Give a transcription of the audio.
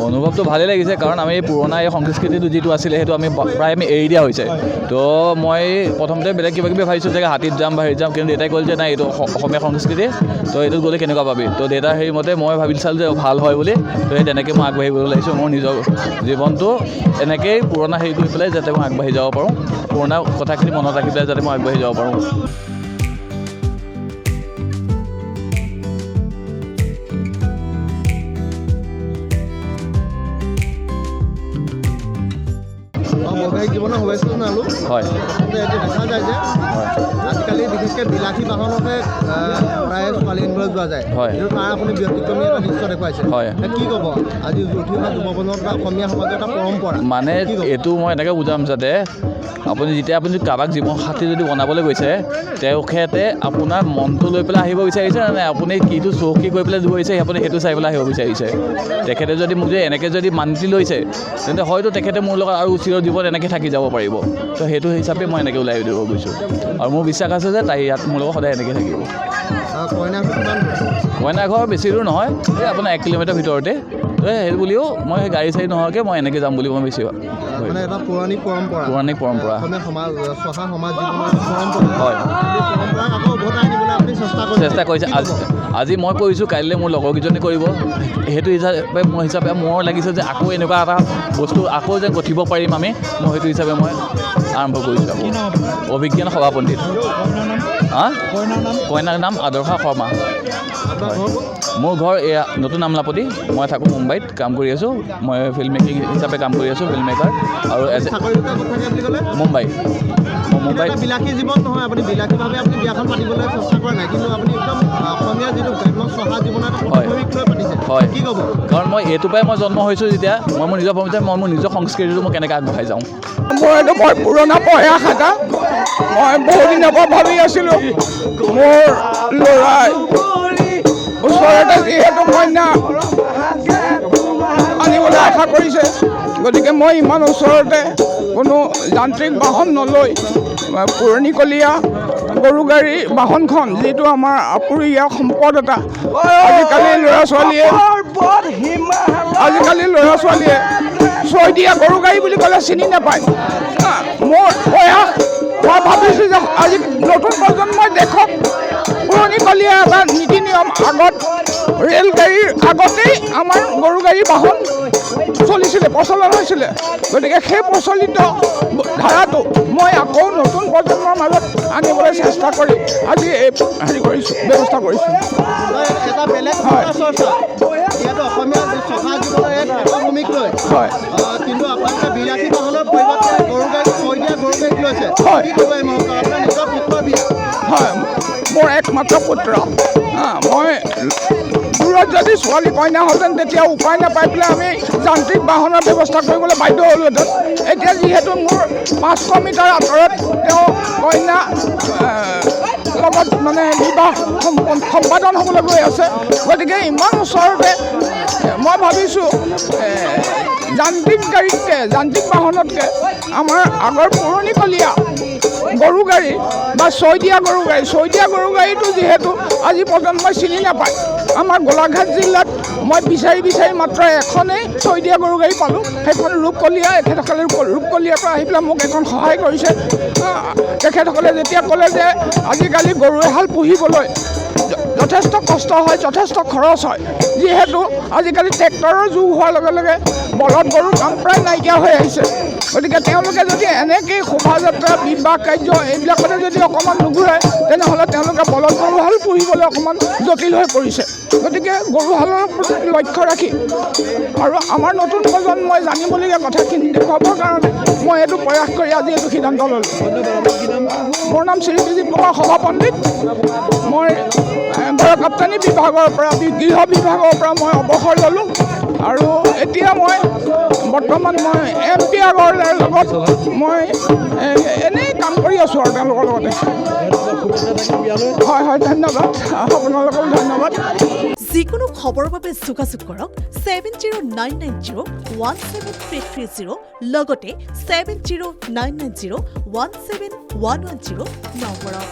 অনুভৱটো ভালেই লাগিছে কাৰণ আমি পুৰণা এই সংস্কৃতিটো যিটো আছিলে সেইটো আমি প্ৰায় এৰি দিয়া হৈছে তো মই প্ৰথমতে বেলেগ কিবা কিবি ভাবিছোঁ যে হাতীত যাম বা হেৰিত যাম কিন্তু দেউতাই ক'ল যে নাই এইটো অসমীয়া সংস্কৃতি তো এইটোত গ'লে কেনেকুৱা পাবি তো দেউতাৰ হেৰি মতে মই ভাবি চালোঁ যে ভাল হয় বুলি তো সেই তেনেকৈ মই আগবাঢ়িবলৈ লাগিছোঁ মোৰ নিজৰ জীৱনটো এনেকৈয়ে পুৰণা হেৰি কৰি পেলাই যাতে মই আগবাঢ়ি যাব পাৰোঁ পুৰণা কথাখিনি মনত ৰাখি পেলাই যাতে মই আগবাঢ়ি যাব পাৰোঁ বৈবাহিক জীৱনৰ শুভেচ্ছা জনালোঁ হয় এতিয়া দেখা যায় যে আজিকালি বিশেষকৈ বিলাসী বাহনতে প্ৰায় ছোৱালী আনিবলৈ যোৱা যায় হয় কিন্তু তাৰ আপুনি ব্যতিক্ৰমী এটা দৃশ্য দেখুৱাইছে হয় কি ক'ব আজি উঠি অহা যুৱপ্ৰজন্মৰ বা অসমীয়া সমাজৰ এটা পৰম্পৰা মানে এইটো মই এনেকৈ বুজাম যাতে আপুনি যেতিয়া আপুনি কাৰোবাক জীৱন সাথী যদি বনাবলৈ গৈছে তেখেতে আপোনাৰ মনটো লৈ পেলাই আহিব বিচাৰিছে নে আপুনি কিটো চৌকি কৰি পেলাই দিব বিচাৰিছে আপুনি সেইটো চাই পেলাই আহিব বিচাৰিছে তেখেতে যদি মোক যে এনেকৈ যদি মান্তি লৈছে তেন্তে হয়তো তেখেতে মোৰ লগত আৰু চিৰ জীৱন এনেকৈ থাকি যাব পাৰিব তো সেইটো হিচাপে মই এনেকৈ ওলাই দিব গৈছোঁ আৰু মোৰ বিশ্বাস আছে যে তাই ইয়াত মোৰ লগত সদায় এনেকৈ থাকিব কইনাঘৰ বেছি দূৰ নহয় এই আপোনাৰ 1 কিলোমিটাৰ ভিতৰতে সেইটো বুলিও মই সেই গাড়ী চাড়ী নোহোৱাকৈ মই এনেকৈ যাম বুলি মই বেছি মানে এটা পৌৰাণিক পৰম্পৰা অসমীয়া সমাজ চহা সমাজ জীৱনৰ পৰম্পৰা হয় পৰম্পৰাক আকৌ উভতাই আনিবলৈ আপুনি চেষ্টা কৰিছে আজি মই কৰিছোঁ কাইলৈ মোৰ লগৰকেইজনী কৰিব সেইটো হিচাপে মোৰ হিচাপে মোৰ লাগিছে যে আকৌ এনেকুৱা এটা বস্তু আকৌ যে গঠিব পাৰিম আমি মই সেইটো হিচাপে মই আৰম্ভ কৰিছোঁ অভিজ্ঞান সভাপণ্ডিত কইনাৰ নাম আদৰ্শা শৰ্মা মোৰ ঘৰ এয়া নতুন আমলাপতি মই থাকোঁ মুম্বাইত কাম কৰি আছোঁ মই ফিল্ম মেকিং হিচাপে কাম কৰি আছোঁ ফিল্ম মেকাৰ আৰু মুম্বাই বিলাসী জীৱন নহয় আপুনি বিলাসীভাৱে আপুনি বিয়াখন পাতিবলৈ চেষ্টা কৰা নাই কিন্তু আপুনি একদম অসমীয়া যিটো গ্ৰাম্য চহা জীৱনত হয় পাতিছে হয় কি ক'ব কাৰণ মই এইটোৰ পৰাই মই জন্ম হৈছোঁ যেতিয়া মই মোৰ নিজৰ ভাবিছোঁ মই মোৰ নিজৰ সংস্কৃতিটো মই কেনেকৈ আগবঢ়াই যাওঁ মোৰ এইটো বৰ পুৰণা প্ৰয়াস এটা মই বহুত দিনৰ পৰা ভাবি আছিলোঁ মোৰ ল'ৰাই ওচৰতে যিহেতু কন্যা আনিবলৈ আশা কৰিছে গতিকে মই ইমান ওচৰতে কোনো যান্ত্ৰিক বাহন নলৈ পুৰণিকলীয়া গৰু গাড়ী বাহনখন যিটো আমাৰ আপুৰুগীয়া সম্পদ এটা আজিকালি ল'ৰা ছোৱালীয়ে চৈ দিয়া গৰু গাড়ী বুলি ক'লে চিনি নাপায় মোৰ প্ৰয়াস মই ভাবিছোঁ যে আজি নতুন প্ৰজন্মই দেখক পুৰণিকলীয়া এটা নীতি নিয়ম আগত ৰেলগাড়ীৰ আগতেই আমাৰ গৰু গাড়ী বাহন চলিছিলে প্ৰচলন হৈছিলে গতিকে সেই প্ৰচলিত ধাৰাটো মই আকৌ নতুন প্ৰজন্মৰ মাজত আনিবলৈ চেষ্টা কৰি আজি এই হেৰি কৰিছোঁ ব্যৱস্থা কৰিছোঁ এটা বেলেগ ইয়াত অসমীয়া চহা জীৱনৰ এক ভূমিক লৈ হয় কিন্তু আপোনালোকে বিলাসী বাহনৰ পৰিৱৰ্তে গৰু গাড়ী থৈ দিয়া গৰু গাড়ীত লৈছে হয় আপোনাৰ নিজৰ পুত্ৰ বিয়া হয় মোৰ একমাত্ৰ পুত্ৰ মই দূৰত যদি ছোৱালী কইনা হ'লহেঁতেন তেতিয়া উপায় নাপাই পেলাই আমি যান্ত্ৰিক বাহনৰ ব্যৱস্থা কৰিবলৈ বাধ্য হ'লোহেঁতেন এতিয়া যিহেতু মোৰ 500 মিটাৰ আঁতৰত তেওঁ কইনা লগত মানে বিবাহ সম্পাদন হ'বলৈ গৈ আছে গতিকে ইমান ওচৰতে মই ভাবিছোঁ যান্ত্ৰিক গাড়ীতকৈ যান্ত্ৰিক বাহনতকৈ আমাৰ আগৰ পুৰণিকলীয়া গৰু গাড়ী বা চৈ দিয়া গৰু গাড়ীটো যিহেতু আজি প্ৰজন্মই চিনি নাপায় আমাৰ গোলাঘাট জিলাত মই বিচাৰি মাত্ৰ এখনেই চৈ দিয়া গৰু গাড়ী পালোঁ সেইখন ৰূপকলীয়া এখেতসকলে ৰূপকলীয়াৰ পৰা আহি পেলাই মোক এখন সহায় কৰিছে তেখেতসকলে যেতিয়া ক'লে যে আজিকালি গৰু এহাল পুহিবলৈ যথেষ্ট কষ্ট হয় যথেষ্ট খৰচ হয় যিহেতু আজিকালি ট্ৰেক্টৰৰ যুগ হোৱাৰ লগে লগে বলদ গৰুৰ কাম প্ৰায় নাইকিয়া হৈ আহিছে গতিকে তেওঁলোকে যদি এনেকৈ শোভাযাত্ৰা বিবাহ কাৰ্য এইবিলাকতে যদি অকণমান নুঘূৰাই তেনেহ'লে তেওঁলোকে বলদ গৰুহাল পুহিবলৈ অকণমান জটিল হৈ পৰিছে গতিকে গৰুহালৰ প্ৰতি লক্ষ্য ৰাখি আৰু আমাৰ নতুন প্ৰজন্মই জানিবলগীয়া কথাখিনি দেখুৱাবৰ কাৰণে মই এইটো প্ৰয়াস কৰি আজি এইটো সিদ্ধান্ত ল'লোঁ মোৰ নাম শ্ৰী বিজিত কুমাৰ সভাপণ্ডিত মই গড়কাপ্তানি বিভাগৰ পৰা গৃহ বিভাগৰ পৰা মই অৱসৰ ল'লোঁ আৰু এতিয়া মই বৰ্তমান মই MP আগৰৱালাৰ লগত মই এনেই কাম কৰি আছোঁ আৰু তেওঁলোকৰ লগতে হয় ধন্যবাদ আপোনালোকক ধন্যবাদ যিকোনো খবৰৰ বাবে যোগাযোগ কৰক 7099017330 লগতে 7099017110 নম্বৰত